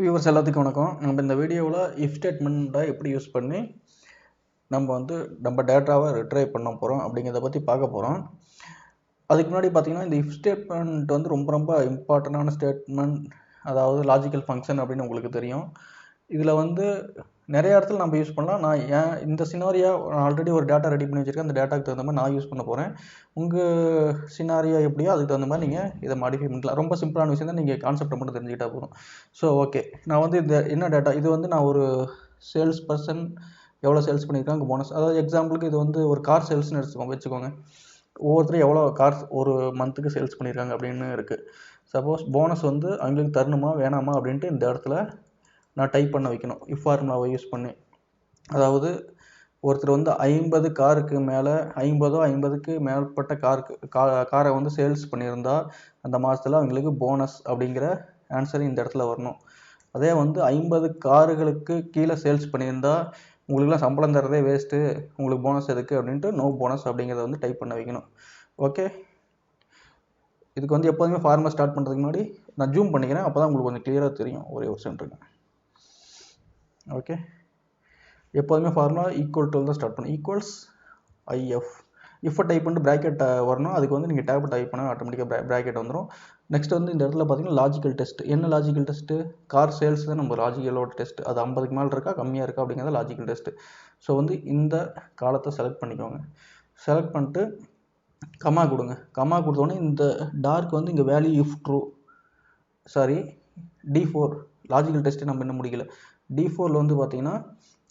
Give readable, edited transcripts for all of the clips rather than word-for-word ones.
Viewers எல்லாத்துக்கும் வணக்கம். நம்ம இந்த வீடியோவில் இஃப் ஸ்டேட்மெண்ட்டை எப்படி யூஸ் பண்ணி நம்ம டேட்டாவை ரிட்ரைவ் பண்ண போகிறோம் அப்படிங்கிறத பற்றி பார்க்க போகிறோம். அதுக்கு முன்னாடி பார்த்தீங்கன்னா இந்த இஃப் ஸ்டேட்மெண்ட் வந்து ரொம்ப இம்பார்ட்டண்டான ஸ்டேட்மெண்ட், அதாவது லாஜிக்கல் ஃபங்க்ஷன் அப்படின்னு உங்களுக்கு தெரியும். இதில் வந்து நிறைய இடத்துல நம்ம யூஸ் பண்ணலாம். நான் இந்த சினாரியா ஆல்ரெடி ஒரு டேட்டா ரெடி பண்ணி வச்சுருக்கேன். அந்த டேட்டாக்கு தகுந்த மாதிரி நான் யூஸ் பண்ண போகிறேன். உங்கள் சினாரியா எப்படியோ அதுக்கு தகுந்த மாதிரி நீங்கள் இதை மாடிஃபை பண்ணிக்கலாம். ரொம்ப சிம்பிளான விஷயம் தான், நீங்கள் கான்செப்டை மட்டும் தெரிஞ்சுக்கிட்டா போதும். ஸோ ஓகே, நான் வந்து இந்த என்ன டேட்டா இது வந்து நான் ஒரு சேல்ஸ் பர்சன் எவ்வளோ சேல்ஸ் பண்ணியிருக்காங்க போனஸ், அதாவது எக்ஸாம்பிளுக்கு இது வந்து ஒரு கார் சேல்ஸ்னு வச்சுக்கோங்க. ஒவ்வொருத்தரும் எவ்வளோ கார்ஸ் ஒரு மந்த்துக்கு சேல்ஸ் பண்ணியிருக்காங்க அப்படின்னு இருக்குது. சப்போஸ் போனஸ் வந்து அவங்களுக்கு தரணுமா வேணாமா அப்படின்ட்டு இந்த இடத்துல நான் டைப் பண்ண வைக்கணும் இஃப் ஃபார்முலாவை யூஸ் பண்ணி. அதாவது ஒருத்தர் வந்து 50 காருக்கு மேலே 50க்கு மேற்பட்ட காரை வந்து சேல்ஸ் பண்ணியிருந்தா அந்த மாதத்தில் அவங்களுக்கு போனஸ் அப்படிங்கிற ஆன்சர் இந்த இடத்துல வரணும். அதே வந்து 50 கார்களுக்கு கீழே சேல்ஸ் பண்ணியிருந்தா உங்களுக்குலாம் சம்பளம் தரதே வேஸ்ட்டு, உங்களுக்கு போனஸ் எதுக்கு அப்படின்ட்டு நோ போனஸ் அப்படிங்கிறத வந்து டைப் பண்ண வைக்கணும். ஓகே, இதுக்கு வந்து எப்போதுமே ஃபார்முலா ஸ்டார்ட் பண்ணுறதுக்கு முன்னாடி நான் ஜூம் பண்ணிக்கிறேன், அப்போ தான் உங்களுக்கு கொஞ்சம் கிளியராக தெரியும். ஒரே ஒரு சென்டருங்க. ஓகே, எப்போதுமே ஃபார்முலா ஈக்குவல் டு தான் ஸ்டார்ட் பண்ணணும். ஈக்குவல்ஸ் ஐஎஃப் இஃப் டைப் பண்ணிட்டு ப்ராக்கெட் வரணும். அதுக்கு வந்து நீங்கள் டேப் டைப் பண்ணால் ஆட்டோமேட்டிக்காக ப்ராக்கெட் வந்துடும். நெக்ஸ்ட் வந்து இந்த இடத்துல பார்த்தீங்கன்னா லாஜிக்கல் டெஸ்ட். என்ன லாஜிக்கல் டெஸ்ட்டு? கார் சேல்ஸ் தான் நம்ம லாஜிக்கலோட டெஸ்ட். அது 50க்கு மேலே இருக்கா கம்மியாக இருக்கா அப்படிங்கிறத லாஜிக்கல் டெஸ்ட்டு. ஸோ வந்து இந்த காலத்தை செலக்ட் பண்ணிக்கோங்க. செலக்ட் பண்ணிட்டு கமா கொடுங்க. கமா கொடுத்தோடனே இந்த டார்க் வந்து இங்கே value if true, sorry D4 logical test நம்ம இன்னும் முடிக்கல. D4ல் வந்து பார்த்தீங்கன்னா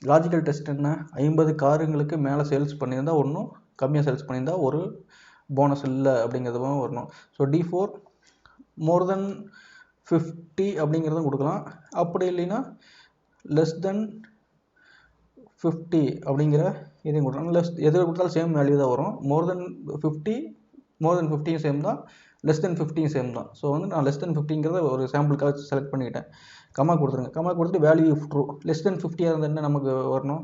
லாஜிக்கல் டெஸ்ட் என்ன, 50 காருங்களுக்கு மேலே சேல்ஸ் பண்ணியிருந்தா ஒன்றும், கம்மியாக சேல்ஸ் பண்ணியிருந்தா ஒரு போனஸ் இல்லை அப்படிங்கிறதும் வரணும். ஸோ D4 மோர் தென் 50 அப்படிங்கிறதும் கொடுக்கலாம். அப்படி இல்லைன்னா லெஸ் தென் 50 அப்படிங்கிற இதையும் கொடுக்கலாம். எது கொடுத்தாலும் சேம் வேல்யூ தான் வரும். மோர் தென் 50 சேம் தான், லெஸ் தென் 50 சேம் தான். ஸோ வந்து நான் லெஸ் தென் 50ங்கிறத ஒரு சாம்பிளுக்காக செலக்ட் பண்ணிக்கிட்டேன். கமா கொடுத்துருங்க. கமா கொடுத்துட்டு value if true. Less than 50 இருந்தால் என்ன நமக்கு வரணும்,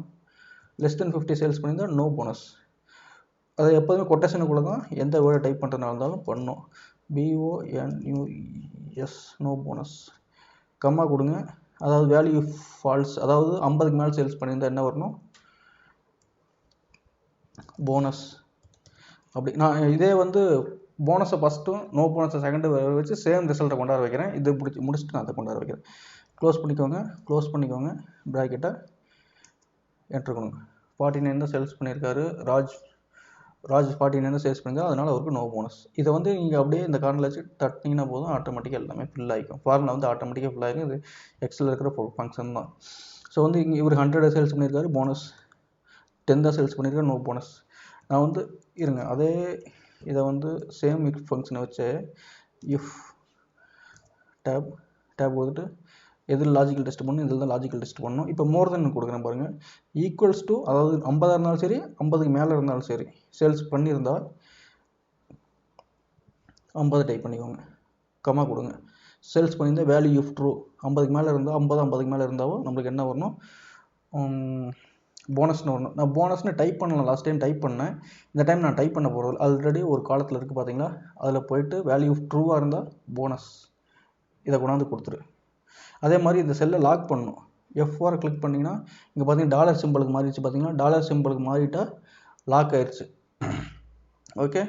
லெஸ் தென் 50 சேல்ஸ் பண்ணியிருந்தால் நோ போனஸ். அது எப்போதுமே கொட்டேஷனுக்குள்ளே தான் எந்த வேர்டை டைப் பண்ணுறதுனா இருந்தாலும் பண்ணணும். BONUS no bonus. கம்மா கொடுங்க. அதாவது வேல்யூ ஃபால்ஸ், அதாவது 50க்கு மேலே சேல்ஸ் பண்ணியிருந்தால் என்ன வரணும், போனஸ். அப்படி நான் இதே வந்து போனஸை ஃபஸ்ட்டும் நோ போனஸை செகண்டு வச்சு சேம் ரிசல்ட்டை கொண்டாட வைக்கிறேன். இது முடிச்சுட்டு நான் அதை கொண்டாட வைக்கிறேன். க்ளோஸ் பண்ணிக்கோங்க ப்ராக்கெட்டை, என்ட்ரு கொடுங்க. 49 தான் சேல்ஸ் பண்ணியிருக்காரு ராஜ் 49 தான் சேல்ஸ் பண்ணியிருக்காரு, அதனால் அவருக்கு நோ போனஸ். இதை வந்து நீங்கள் அப்படியே இந்த கார்னரில் வச்சு தட்டினீங்கன்னா போதும், ஆட்டோமேட்டிக்காக எல்லாமே ஃபில் ஆகிக்கும். ஃபார்முலா வந்து ஆட்டோமேட்டிக்காக ஃபில் ஆகிக்கும். இது எக்ஸில் இருக்கிற ஃபங்க்ஷன் தான். ஸோ வந்து இங்கே இவர் 100 சேல்ஸ் பண்ணியிருக்காரு, போனஸ் 10 தான் சேல்ஸ் பண்ணியிருக்காரு, நோ போனஸ். நான் வந்து இருங்க அதே இதை வந்து சேம் இஃப் ஃபங்க்ஷனை வச்சு இஃப் டேப் கொடுத்துட்டு எதில் லாஜிக்கல் டெஸ்ட் பண்ணணும், இதில் தான் லாஜிக்கல் டெஸ்ட் பண்ணணும். இப்போ மோர் தென் கொடுக்குறேன் பாருங்கள். ஈக்குவல்ஸ் டு, அதாவது 50 இருந்தாலும் சரி 50க்கு மேலே இருந்தாலும் சரி, சேல்ஸ் பண்ணியிருந்தால் 50 டைப் பண்ணிக்கோங்க. கமா கொடுங்க. சேல்ஸ் பண்ணியிருந்தால் வேல்யூ இஃப் ட்ரூ. 50க்கு மேலே இருந்தால் 50க்கு மேலே இருந்தாலும் நம்மளுக்கு என்ன வரணும், போனஸ்னு வரணும். நான் போனஸ்னு டைப் பண்ணலாம், லாஸ்ட் டைம் டைப் பண்ணேன். இந்த டைம் நான் டைப் பண்ண போகிறது ஆல்ரெடி ஒரு காலத்தில் இருக்குது பார்த்தீங்களா, அதில் போயிட்டு வேல்யூ ட்ரூவாக இருந்தால் போனஸ், இதை கொண்டாந்து கொடுத்துரு. அதே மாதிரி இந்த செல்லை லாக் பண்ணணும். F4 கிளிக் பண்ணிங்கன்னா இங்கே பார்த்தீங்கன்னா டாலர் சிம்பிளுக்கு மாறிடுச்சு. பார்த்தீங்கன்னா டாலர் சிம்பிளுக்கு மாறிட்டால் லாக் ஆயிடுச்சு. ஓகே,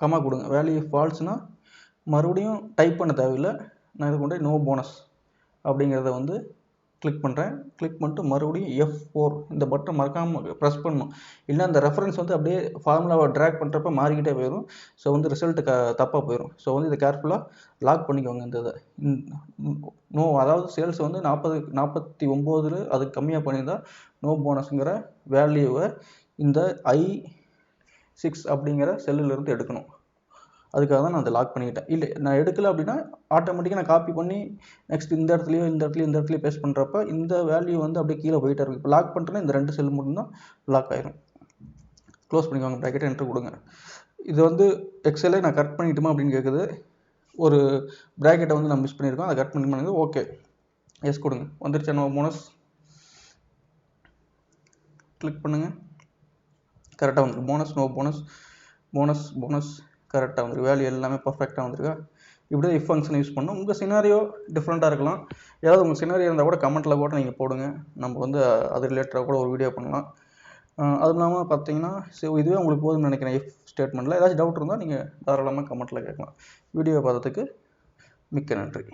கமா கொடுங்க. வேல்யூ ஃபால்ஸ்னால் மறுபடியும் டைப் பண்ண தேவையில்லை. நான் இது கொண்டு நோ போனஸ் அப்படிங்கிறத வந்து கிளிக் பண்ணுறேன். கிளிக் பண்ணிட்டு மறுபடியும் F4 இந்த பட்டன் மறக்காமல் ப்ரெஸ் பண்ணணும். இல்லை அந்த ரெஃபரன்ஸ் வந்து அப்படியே ஃபார்முலாவை ட்ராக் பண்ணுறப்ப மாறிக்கிட்டே போயிடும். ஸோ வந்து ரிசல்ட்டு தப்பாக போயிடும். ஸோ வந்து இதை கேர்ஃபுல்லாக லாக் பண்ணிக்கோங்க. இந்த இதை நோ, அதாவது சேல்ஸ் வந்து 49 அதுக்கு கம்மியாக பண்ணியிருந்தால் நோ போனஸுங்கிற வேல்யூவை இந்த I6 அப்படிங்கிற செல்லிலிருந்து எடுக்கணும். அதுக்காக தான் நான் அதை லாக் பண்ணிக்கிட்டேன். இல்லை நான் எடுக்கலை அப்படின்னா ஆட்டோமேட்டிக்காக நான் காப்பி பண்ணி நெக்ஸ்ட் இந்த இடத்துலையும் பேஸ்ட் பண்ணுறப்ப இந்த வேல்யூ வந்து அப்படியே கீழே போயிட்டே இருக்குது. இப்போ லாக் பண்ணுறேன்னா இந்த 2 செல் மட்டும்தான் லாக் ஆயிரும். க்ளோஸ் பண்ணிக்கோங்க ப்ராக்கெட்டை, என்ட்ரு கொடுங்க. இது வந்து எக்ஸலை நான் கட் பண்ணிட்டுமா அப்படின்னு கேட்குது. ஒரு ப்ராக்கெட்டை வந்து நான் மிஸ் பண்ணியிருக்கோம், அதை கட் பண்ணி ஓகே எஸ் கொடுங்க. வந்துருச்சு நோ போனஸ். கிளிக் பண்ணுங்கள், கரெக்டாக வந்துருக்கு. போனஸ் நோ போனஸ் கரெக்டாக வந்துருக்கு. வேல்யூ எல்லாமே பர்ஃபெக்டாக வந்துருக்கா. இப்படி இஃப் ஃபங்க்ஷன் யூஸ் பண்ணோம். உங்கள் சினாரியோ டிஃப்ரெண்ட்டாக இருக்கலாம். ஏதாவது உங்கள் சினாரியோ இருந்தால் கூட கமெண்ட்டில் கூட நீங்கள் போடுங்க. நம்ம வந்து அது ரிலேட்டடாக கூட ஒரு வீடியோ பண்ணலாம். அதுவும் இல்லாமல் பார்த்தீங்கன்னா இதுவே உங்களுக்கு போதும்னு நினைக்கிறேன். இஃப் ஸ்டேட்மெண்ட்டில் ஏதாச்சும் டவுட் இருந்தால் நீங்கள் தாராளமாக கமெண்ட்டில் கேட்கலாம். வீடியோ பார்த்ததுக்கு மிக்க நன்றி.